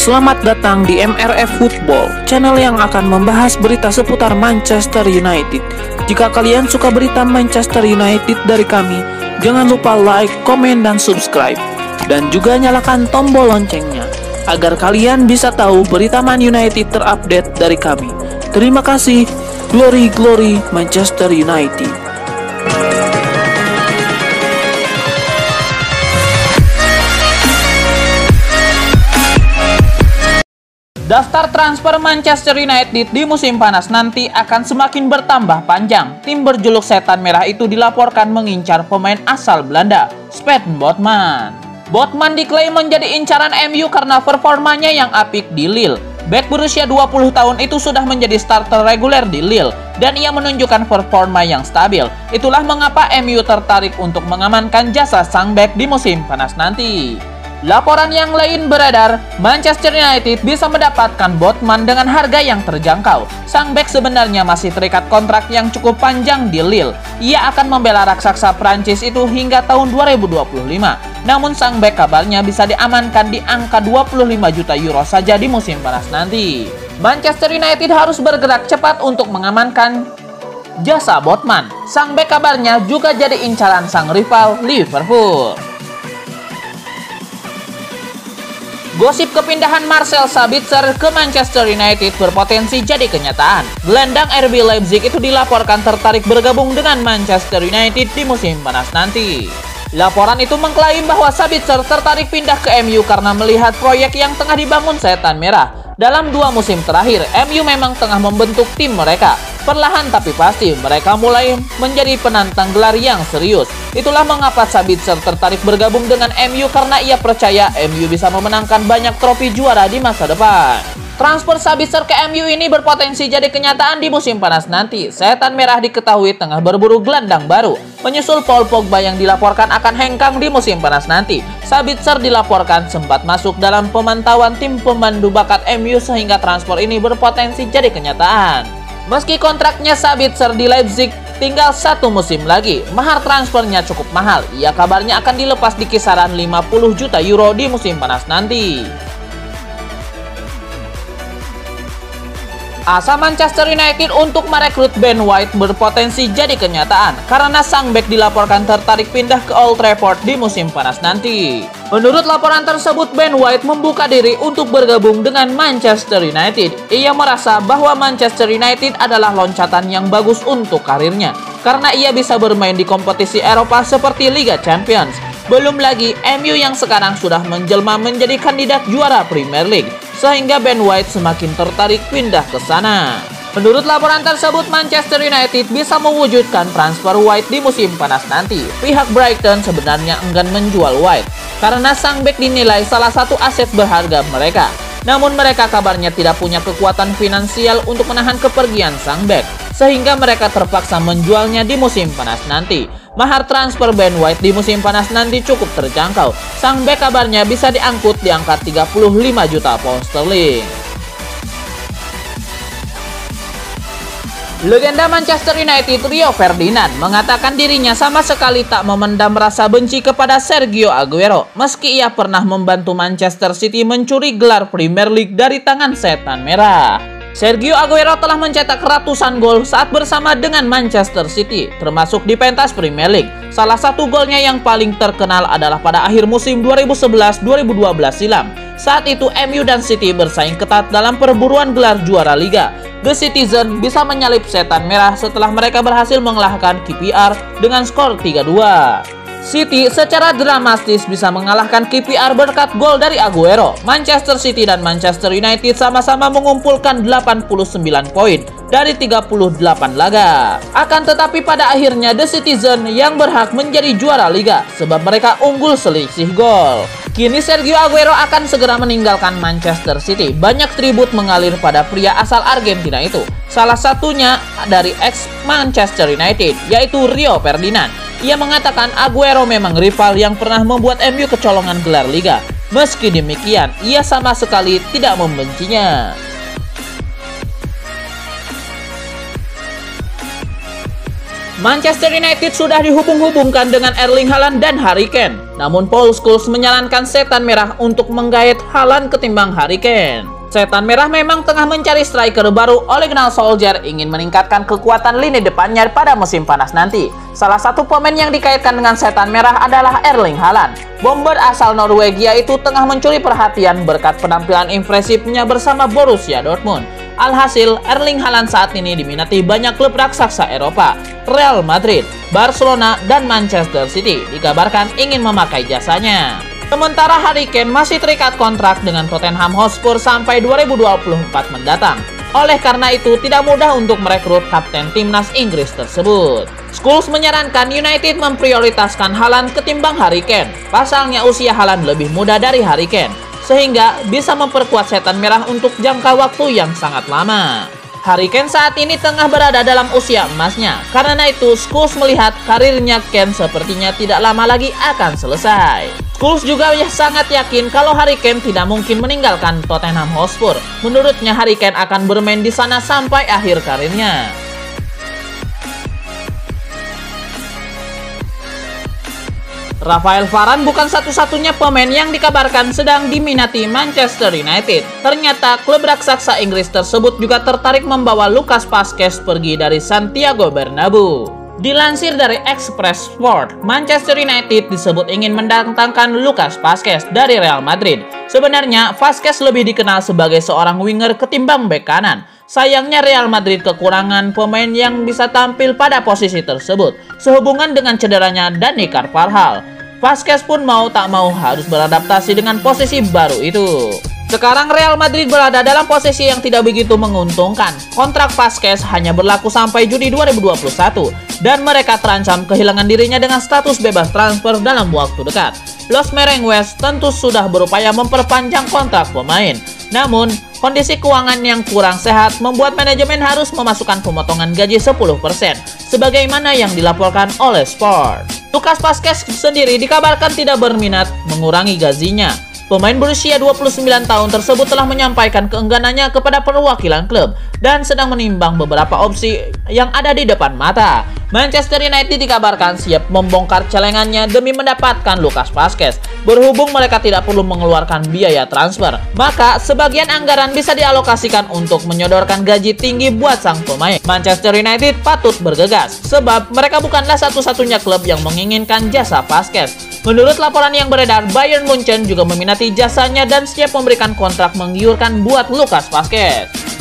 Selamat datang di MRF Football, channel yang akan membahas berita seputar Manchester United. Jika kalian suka berita Manchester United dari kami, jangan lupa like, komen, dan subscribe. Dan juga nyalakan tombol loncengnya, agar kalian bisa tahu berita Man United terupdate dari kami. Terima kasih. Glory, glory Manchester United. Daftar transfer Manchester United di musim panas nanti akan semakin bertambah panjang. Tim berjuluk Setan Merah itu dilaporkan mengincar pemain asal Belanda, Sven Botman. Botman diklaim menjadi incaran MU karena performanya yang apik di Lille. Bek berusia 20 tahun itu sudah menjadi starter reguler di Lille dan ia menunjukkan performa yang stabil. Itulah mengapa MU tertarik untuk mengamankan jasa sang bek di musim panas nanti. Laporan yang lain beredar, Manchester United bisa mendapatkan Botman dengan harga yang terjangkau. Sang bek sebenarnya masih terikat kontrak yang cukup panjang di Lille. Ia akan membela raksasa Prancis itu hingga tahun 2025. Namun sang bek kabarnya bisa diamankan di angka 25 juta euro saja di musim panas nanti. Manchester United harus bergerak cepat untuk mengamankan jasa Botman. Sang bek kabarnya juga jadi incaran sang rival Liverpool. Gosip kepindahan Marcel Sabitzer ke Manchester United berpotensi jadi kenyataan. Gelandang RB Leipzig itu dilaporkan tertarik bergabung dengan Manchester United di musim panas nanti. Laporan itu mengklaim bahwa Sabitzer tertarik pindah ke MU karena melihat proyek yang tengah dibangun Setan Merah. Dalam 2 musim terakhir, MU memang tengah membentuk tim mereka. Perlahan tapi pasti, mereka mulai menjadi penantang gelar yang serius. Itulah mengapa Sabitzer tertarik bergabung dengan MU karena ia percaya MU bisa memenangkan banyak trofi juara di masa depan. Transfer Sabitzer ke MU ini berpotensi jadi kenyataan di musim panas nanti. Setan Merah diketahui tengah berburu gelandang baru. Menyusul Paul Pogba yang dilaporkan akan hengkang di musim panas nanti, Sabitzer dilaporkan sempat masuk dalam pemantauan tim pemandu bakat MU sehingga transfer ini berpotensi jadi kenyataan. Meski kontraknya Sabitzer di Leipzig tinggal 1 musim lagi, mahar transfernya cukup mahal. Ia kabarnya akan dilepas di kisaran 50 juta euro di musim panas nanti. Asa Manchester United untuk merekrut Ben White berpotensi jadi kenyataan karena sang bek dilaporkan tertarik pindah ke Old Trafford di musim panas nanti. Menurut laporan tersebut, Ben White membuka diri untuk bergabung dengan Manchester United. Ia merasa bahwa Manchester United adalah loncatan yang bagus untuk karirnya karena ia bisa bermain di kompetisi Eropa seperti Liga Champions. Belum lagi MU yang sekarang sudah menjelma menjadi kandidat juara Premier League, sehingga Ben White semakin tertarik pindah ke sana. Menurut laporan tersebut, Manchester United bisa mewujudkan transfer White di musim panas nanti. Pihak Brighton sebenarnya enggan menjual White karena sang bek dinilai salah satu aset berharga mereka. Namun mereka kabarnya tidak punya kekuatan finansial untuk menahan kepergian sang bek, sehingga mereka terpaksa menjualnya di musim panas nanti. Mahar transfer Ben White di musim panas nanti cukup terjangkau. Sang bek kabarnya bisa diangkut di angka 35 juta pound sterling. Legenda Manchester United Rio Ferdinand mengatakan dirinya sama sekali tak memendam rasa benci kepada Sergio Aguero meski ia pernah membantu Manchester City mencuri gelar Premier League dari tangan Setan Merah. Sergio Aguero telah mencetak ratusan gol saat bersama dengan Manchester City, termasuk di pentas Premier League. Salah satu golnya yang paling terkenal adalah pada akhir musim 2011-2012 silam. Saat itu MU dan City bersaing ketat dalam perburuan gelar juara Liga. The Citizen bisa menyalip Setan Merah setelah mereka berhasil mengalahkan KPR dengan skor 3-2. City secara dramatis bisa mengalahkan KPR berkat gol dari Aguero. Manchester City dan Manchester United sama-sama mengumpulkan 89 poin dari 38 laga. Akan tetapi pada akhirnya The Citizen yang berhak menjadi juara Liga sebab mereka unggul selisih gol. Kini Sergio Aguero akan segera meninggalkan Manchester City. Banyak tribut mengalir pada pria asal Argentina itu. Salah satunya dari ex-Manchester United, yaitu Rio Ferdinand. Ia mengatakan Aguero memang rival yang pernah membuat MU kecolongan gelar Liga. Meski demikian, ia sama sekali tidak membencinya. Manchester United sudah dihubung-hubungkan dengan Erling Haaland dan Harry Kane. Namun Paul Scholes menyarankan Setan Merah untuk menggait Haaland ketimbang Harry Kane. Setan Merah memang tengah mencari striker baru. Ole Gunnar Solskjaer ingin meningkatkan kekuatan lini depannya pada musim panas nanti. Salah satu pemain yang dikaitkan dengan Setan Merah adalah Erling Haaland. Bomber asal Norwegia itu tengah mencuri perhatian berkat penampilan impresifnya bersama Borussia Dortmund. Alhasil, Erling Haaland saat ini diminati banyak klub raksasa Eropa. Real Madrid, Barcelona, dan Manchester City dikabarkan ingin memakai jasanya. Sementara Harry Kane masih terikat kontrak dengan Tottenham Hotspur sampai 2024 mendatang. Oleh karena itu, tidak mudah untuk merekrut kapten timnas Inggris tersebut. Scholes menyarankan United memprioritaskan Haaland ketimbang Harry Kane. Pasalnya usia Haaland lebih muda dari Harry Kane, sehingga bisa memperkuat Setan Merah untuk jangka waktu yang sangat lama. Harry Kane saat ini tengah berada dalam usia emasnya. Karena itu, Scholes melihat karirnya Kane sepertinya tidak lama lagi akan selesai. Scholes juga sangat yakin kalau Harry Kane tidak mungkin meninggalkan Tottenham Hotspur. Menurutnya, Harry Kane akan bermain di sana sampai akhir karirnya. Rafael Varane bukan satu-satunya pemain yang dikabarkan sedang diminati Manchester United. Ternyata klub raksasa Inggris tersebut juga tertarik membawa Lucas Vazquez pergi dari Santiago Bernabeu. Dilansir dari Express Sport, Manchester United disebut ingin mendatangkan Lucas Vazquez dari Real Madrid. Sebenarnya, Vazquez lebih dikenal sebagai seorang winger ketimbang bek kanan. Sayangnya Real Madrid kekurangan pemain yang bisa tampil pada posisi tersebut, sehubungan dengan cederanya Dani Carvajal. Vazquez pun mau tak mau harus beradaptasi dengan posisi baru itu. Sekarang Real Madrid berada dalam posisi yang tidak begitu menguntungkan. Kontrak Vazquez hanya berlaku sampai Juni 2021 dan mereka terancam kehilangan dirinya dengan status bebas transfer dalam waktu dekat. Los Merengues tentu sudah berupaya memperpanjang kontrak pemain. Namun, kondisi keuangan yang kurang sehat membuat manajemen harus memasukkan pemotongan gaji 10%, sebagaimana yang dilaporkan oleh Sport. Lucas Vazquez sendiri dikabarkan tidak berminat mengurangi gajinya. Pemain berusia 29 tahun tersebut telah menyampaikan keengganannya kepada perwakilan klub dan sedang menimbang beberapa opsi yang ada di depan mata. Manchester United dikabarkan siap membongkar celengannya demi mendapatkan Lucas Vazquez. Berhubung mereka tidak perlu mengeluarkan biaya transfer, maka sebagian anggaran bisa dialokasikan untuk menyodorkan gaji tinggi buat sang pemain. Manchester United patut bergegas, sebab mereka bukanlah satu-satunya klub yang menginginkan jasa Vazquez. Menurut laporan yang beredar, Bayern Munchen juga meminati jasanya dan siap memberikan kontrak menggiurkan buat Lucas Vazquez.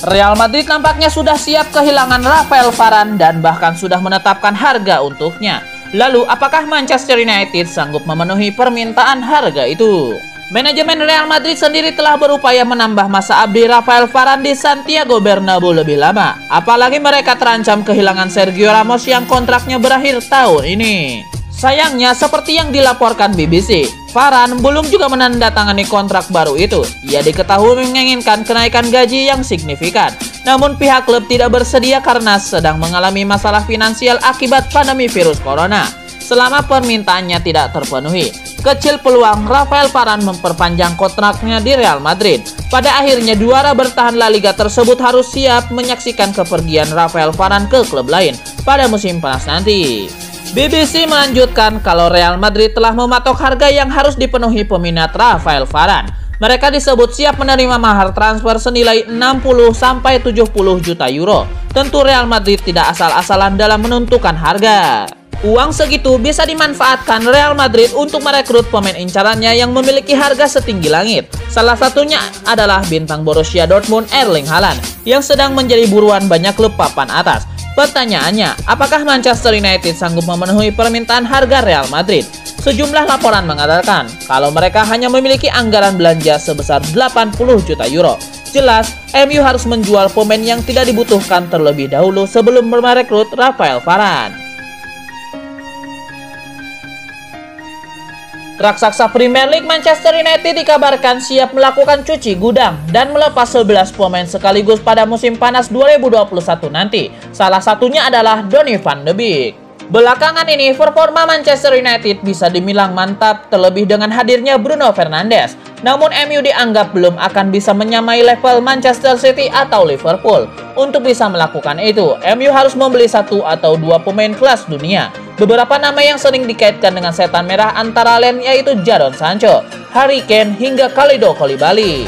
Real Madrid nampaknya sudah siap kehilangan Rafael Varane dan bahkan sudah menetapkan harga untuknya. Lalu, apakah Manchester United sanggup memenuhi permintaan harga itu? Manajemen Real Madrid sendiri telah berupaya menambah masa abdi Rafael Varane di Santiago Bernabeu lebih lama. Apalagi mereka terancam kehilangan Sergio Ramos yang kontraknya berakhir tahun ini. Sayangnya, seperti yang dilaporkan BBC, Varane belum juga menandatangani kontrak baru itu. Ia diketahui menginginkan kenaikan gaji yang signifikan. Namun pihak klub tidak bersedia karena sedang mengalami masalah finansial akibat pandemi virus corona. Selama permintaannya tidak terpenuhi, kecil peluang Rafael Varane memperpanjang kontraknya di Real Madrid. Pada akhirnya, juara bertahan La Liga tersebut harus siap menyaksikan kepergian Rafael Varane ke klub lain pada musim panas nanti. BBC melanjutkan kalau Real Madrid telah mematok harga yang harus dipenuhi peminat Rafael Varane. Mereka disebut siap menerima mahar transfer senilai 60-70 juta euro. Tentu Real Madrid tidak asal-asalan dalam menentukan harga. Uang segitu bisa dimanfaatkan Real Madrid untuk merekrut pemain incarannya yang memiliki harga setinggi langit. Salah satunya adalah bintang Borussia Dortmund Erling Haaland yang sedang menjadi buruan banyak klub papan atas. Pertanyaannya, apakah Manchester United sanggup memenuhi permintaan harga Real Madrid? Sejumlah laporan mengatakan kalau mereka hanya memiliki anggaran belanja sebesar 80 juta euro. Jelas, MU harus menjual pemain yang tidak dibutuhkan terlebih dahulu sebelum merekrut Rafael Varane. Raksasa Premier League Manchester United dikabarkan siap melakukan cuci gudang dan melepas 11 pemain sekaligus pada musim panas 2021 nanti. Salah satunya adalah Donny van de Beek. Belakangan ini, performa Manchester United bisa dibilang mantap terlebih dengan hadirnya Bruno Fernandes. Namun MU dianggap belum akan bisa menyamai level Manchester City atau Liverpool. Untuk bisa melakukan itu, MU harus membeli 1 atau 2 pemain kelas dunia. Beberapa nama yang sering dikaitkan dengan setan merah antara lain yaitu Jadon Sancho, Harry Kane, hingga Kalidou Koulibaly.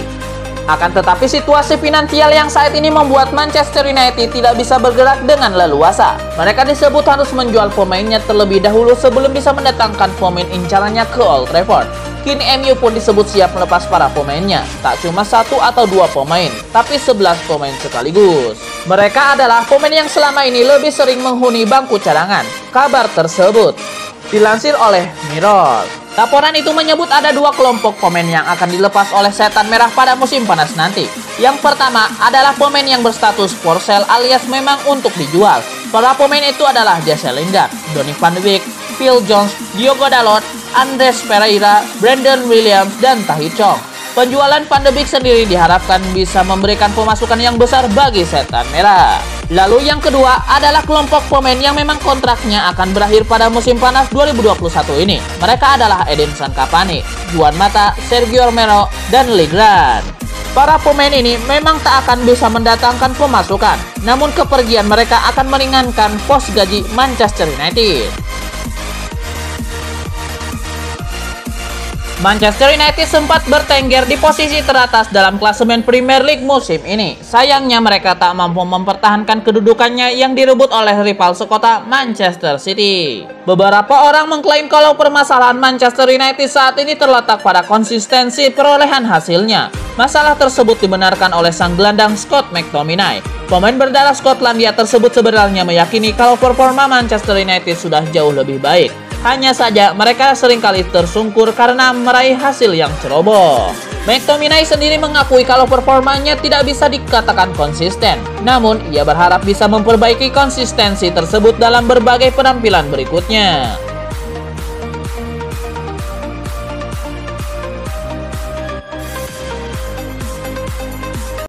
Akan tetapi situasi finansial yang saat ini membuat Manchester United tidak bisa bergerak dengan leluasa. Mereka disebut harus menjual pemainnya terlebih dahulu sebelum bisa mendatangkan pemain incarannya ke Old Trafford. Kini MU pun disebut siap melepas para pemainnya. Tak cuma 1 atau 2 pemain, tapi 11 pemain sekaligus. Mereka adalah pemain yang selama ini lebih sering menghuni bangku cadangan. Kabar tersebut dilansir oleh Mirror. Laporan itu menyebut ada 2 kelompok pemain yang akan dilepas oleh setan merah pada musim panas nanti. Yang pertama adalah pemain yang berstatus for sale alias memang untuk dijual. Para pemain itu adalah Jesse Lingard, Donny van de Beek, Phil Jones, Diogo Dalot, Andreas Pereira, Brandon Williams, dan Tahith Chong. Penjualan Van de Beek sendiri diharapkan bisa memberikan pemasukan yang besar bagi setan merah. Lalu yang kedua adalah kelompok pemain yang memang kontraknya akan berakhir pada musim panas 2021 ini. Mereka adalah Edinson Cavani, Juan Mata, Sergio Romero, dan Lingard. Para pemain ini memang tak akan bisa mendatangkan pemasukan, namun kepergian mereka akan meringankan pos gaji Manchester United. Manchester United sempat bertengger di posisi teratas dalam klasemen Premier League musim ini. Sayangnya mereka tak mampu mempertahankan kedudukannya yang direbut oleh rival sekota Manchester City. Beberapa orang mengklaim kalau permasalahan Manchester United saat ini terletak pada konsistensi perolehan hasilnya. Masalah tersebut dibenarkan oleh sang gelandang Scott McTominay. Pemain berdarah Skotlandia tersebut sebenarnya meyakini kalau performa Manchester United sudah jauh lebih baik. Hanya saja mereka seringkali tersungkur karena meraih hasil yang ceroboh. McTominay sendiri mengakui kalau performanya tidak bisa dikatakan konsisten. Namun ia berharap bisa memperbaiki konsistensi tersebut dalam berbagai penampilan berikutnya.